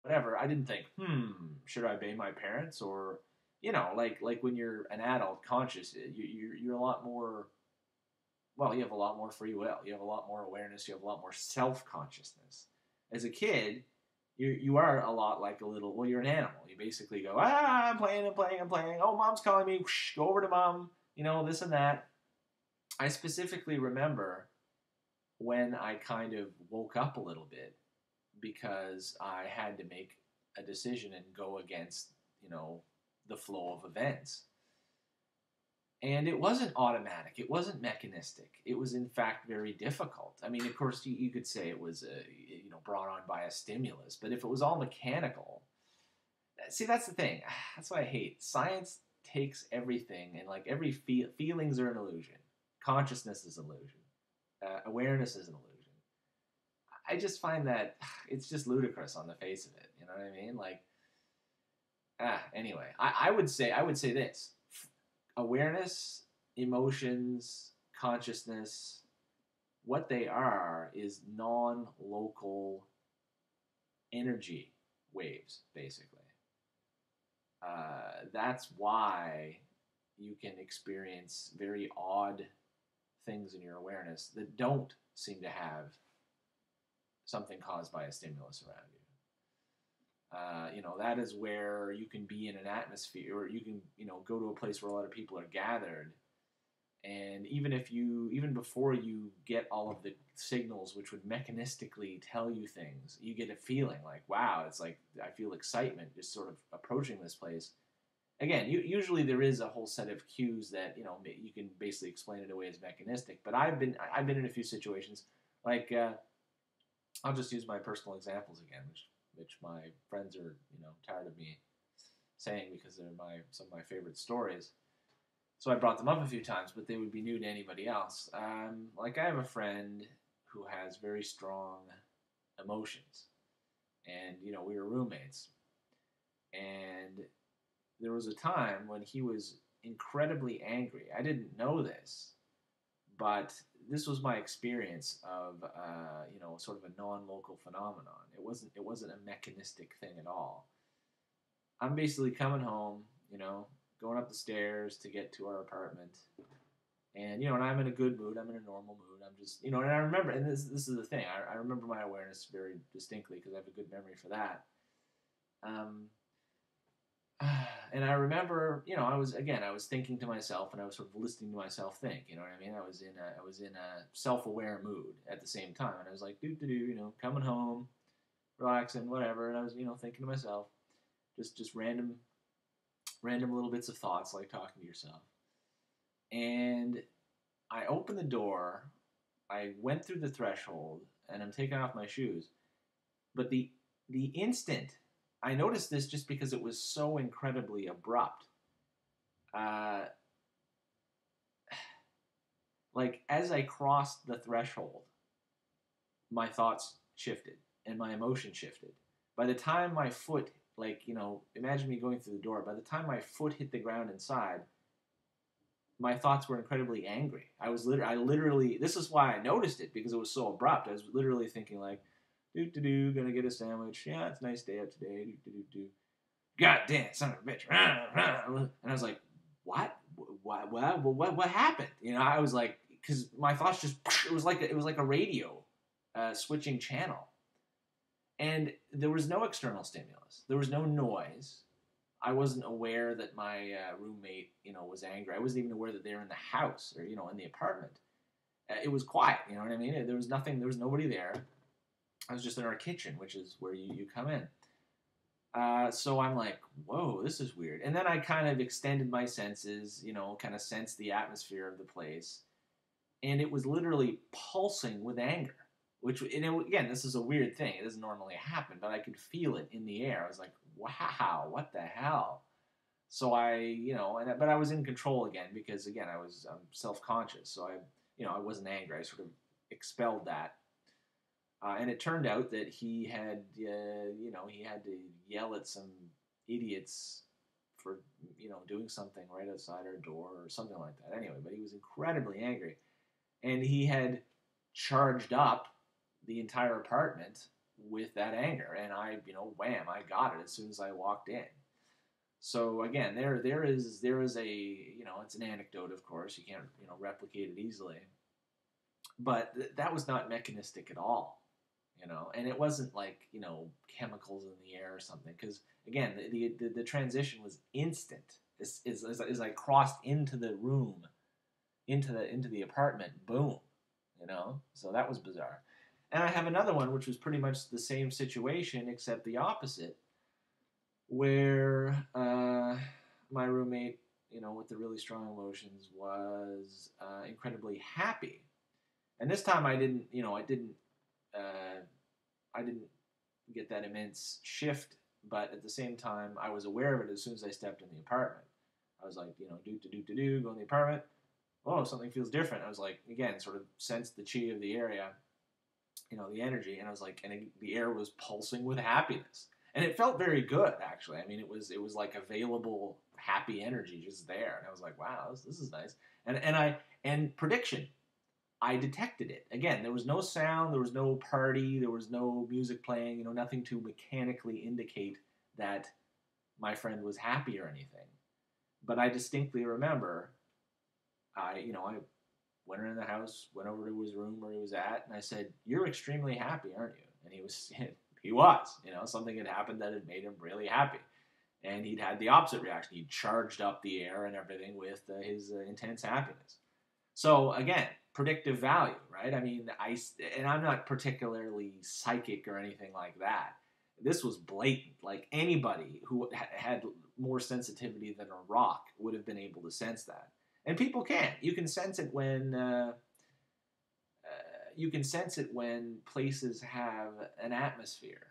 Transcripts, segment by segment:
whatever. I didn't think, should I obey my parents? Or, like when you're an adult conscious, you're a lot more, well, you have a lot more free will. You have a lot more awareness. You have a lot more self consciousness. As a kid, you are a lot like a little. Well, you're an animal. You basically go, I'm playing, I'm playing, I'm playing. Oh, mom's calling me. Whoosh, go over to mom. This and that. I specifically remember when I kind of woke up a little bit because I had to make a decision and go against the flow of events. And it wasn't automatic. It wasn't mechanistic. It was, in fact, very difficult. I mean, of course, you could say it was, brought on by a stimulus. But if it was all mechanical, see, that's the thing. That's what I hate. Science takes everything, and like every feelings are an illusion. Consciousness is an illusion. Awareness is an illusion. I just find that it's just ludicrous on the face of it. You know what I mean? Like, anyway, I would say this: awareness, emotions, consciousness, what they are is non-local energy waves, basically. That's why you can experience very odd things in your awareness that don't seem to have something caused by a stimulus around you. That is where you can be in an atmosphere, or you can, go to a place where a lot of people are gathered, and even before you get all of the signals which would mechanistically tell you things, you get a feeling like, wow, it's like I feel excitement just sort of approaching this place. Again, usually there is a whole set of cues that you can basically explain it away as mechanistic. But I've been in a few situations like I'll just use my personal examples again, which my friends are tired of me saying because they're some of my favorite stories. So I brought them up a few times, but they would be new to anybody else. Like I have a friend who has very strong emotions, and we were roommates, and there was a time when he was incredibly angry. I didn't know this, but this was my experience of sort of a non-local phenomenon. It wasn't a mechanistic thing at all. I'm basically coming home, going up the stairs to get to our apartment, and I'm in a good mood. I'm in a normal mood. I'm just, and I remember, and this is the thing. I remember my awareness very distinctly because I have a good memory for that. Um, and I remember, I was thinking to myself, and I was sort of listening to myself think. You know what I mean? I was in a self-aware mood at the same time, and I was like, coming home, relaxing, whatever, and I was, thinking to myself, just random little bits of thoughts, like talking to yourself. And I opened the door, I went through the threshold, and I'm taking off my shoes. But the instant I noticed this, just because it was so incredibly abrupt. Uh, like as I crossed the threshold, my thoughts shifted and my emotion shifted. By the time my foot, imagine me going through the door. By the time my foot hit the ground inside, my thoughts were incredibly angry. I literally, this is why I noticed it, because it was so abrupt. I was literally thinking like, gonna get a sandwich. Yeah, it's a nice day out today. God damn, son of a bitch. And I was like, what? What happened? I was like, because my thoughts just, it was like a radio switching channel. And there was no external stimulus. There was no noise. I wasn't aware that my roommate, was angry. I wasn't even aware that they were in the house or, in the apartment. It was quiet, you know what I mean? There was nothing, there was nobody there. I was just in our kitchen, which is where you come in. So I'm like, whoa, this is weird. And then I kind of extended my senses, kind of sensed the atmosphere of the place. And it was literally pulsing with anger. Again, this is a weird thing. It doesn't normally happen, but I could feel it in the air. I was like, wow, what the hell? So but I was in control again because, again, I'm self-conscious. So I wasn't angry. I sort of expelled that. And it turned out that he had to yell at some idiots for, doing something right outside our door or something like that. Anyway, but he was incredibly angry. And he had charged up the entire apartment with that anger, and I, wham, I got it as soon as I walked in. So again, there is a, it's an anecdote, of course. You can't, replicate it easily, but that was not mechanistic at all. And it wasn't like, chemicals in the air or something, because again, the transition was instant. As I crossed into the room, into the apartment, boom, so that was bizarre. And I have another one which was pretty much the same situation except the opposite, where my roommate, with the really strong emotions, was incredibly happy. And this time uh, I didn't get that immense shift, but at the same time, I was aware of it as soon as I stepped in the apartment. I was like, do, go in the apartment. Oh, something feels different. I was like, again, sort of sensed the chi of the area, the energy, and I was like, and the air was pulsing with happiness, and it felt very good, actually. I mean, it was like available happy energy just there, and I was like, wow, this is nice. And prediction, I detected it. Again, there was no sound, there was no party, there was no music playing, nothing to mechanically indicate that my friend was happy or anything. But I distinctly remember, I went in the house, went over to his room where he was at, and I said, "You're extremely happy, aren't you?" And he was, he was, something had happened that had made him really happy. And he'd had the opposite reaction. He'd charged up the air and everything with his intense happiness. So again, predictive value, right? I mean, I'm not particularly psychic or anything like that. This was blatant. Like anybody who had more sensitivity than a rock would have been able to sense that. And people can. You can sense it when places have an atmosphere.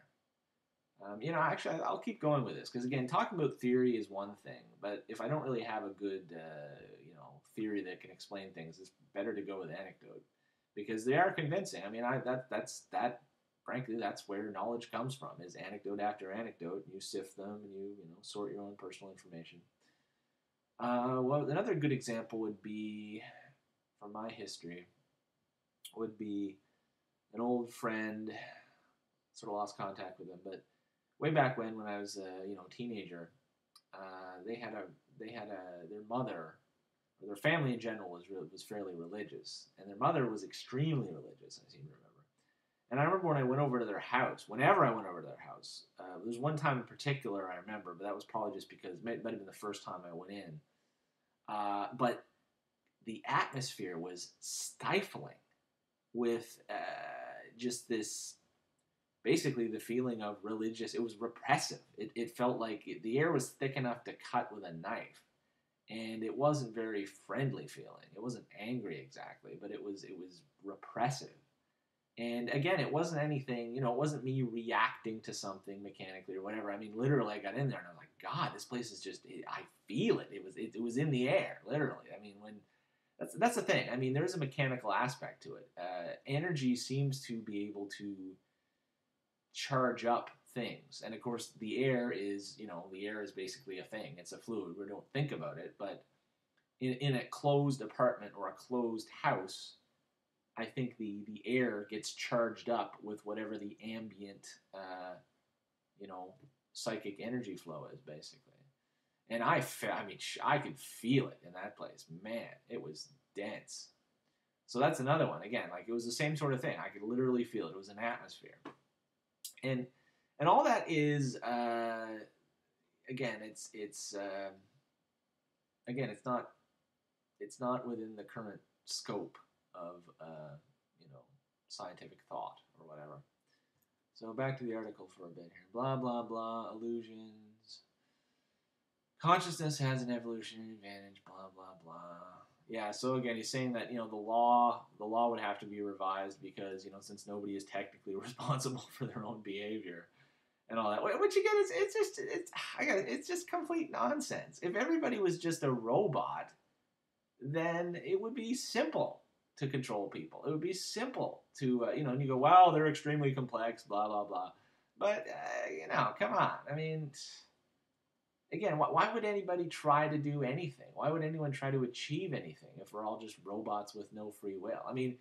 Actually, I'll keep going with this because again, talking about theory is one thing, but if I don't really have a good, theory that can explain things, it's better to go with anecdote because they are convincing. I mean, frankly, that's where knowledge comes from: is anecdote after anecdote. You sift them and you sort your own personal information. Well, another good example would be from my history would be an old friend. Sort of lost contact with him, but way back when I was a teenager, their mother, or their family in general was fairly religious, and their mother was extremely religious. I seem to remember. And I remember when I went over to their house. Whenever I went over to their house, there's one time in particular I remember, but that was probably just because it might have been the first time I went in. But the atmosphere was stifling with just this, basically the feeling of religious. It was repressive. It felt like the air was thick enough to cut with a knife, and it wasn't very friendly feeling. It wasn't angry exactly, but it was repressive. And again, it wasn't anything. It wasn't me reacting to something mechanically or whatever. I mean, literally, I got in there and I was like, God, this place is just. I feel it. It was in the air, literally. I mean, when that's the thing. I mean, there's a mechanical aspect to it. Energy seems to be able to charge up things, and of course, the air is basically a thing. It's a fluid. We don't think about it, but in a closed apartment or a closed house, I think the air gets charged up with whatever the ambient, you know, psychic energy flow is, basically. And I could feel it in that place. Man, it was dense. So that's another one. Again, like it was the same sort of thing. I could literally feel it. It was an atmosphere, and all that is again, it's not within the current scope of you know scientific thought or whatever. So back to the article for a bit here. Blah blah blah. Illusions. Consciousness has an evolutionary advantage. Blah blah blah. Yeah. So again, he's saying that the law would have to be revised because since nobody is technically responsible for their own behavior and all that. Which again, it's just complete nonsense. If everybody was just a robot, then it would be simple to control people. It would be simple to, and you go, wow, they're extremely complex, blah, blah, blah. But, come on. I mean, again, why would anybody try to do anything? Why would anyone try to achieve anything if we're all just robots with no free will? I mean,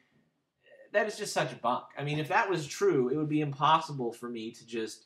that is just such bunk. I mean, if that was true, it would be impossible for me to just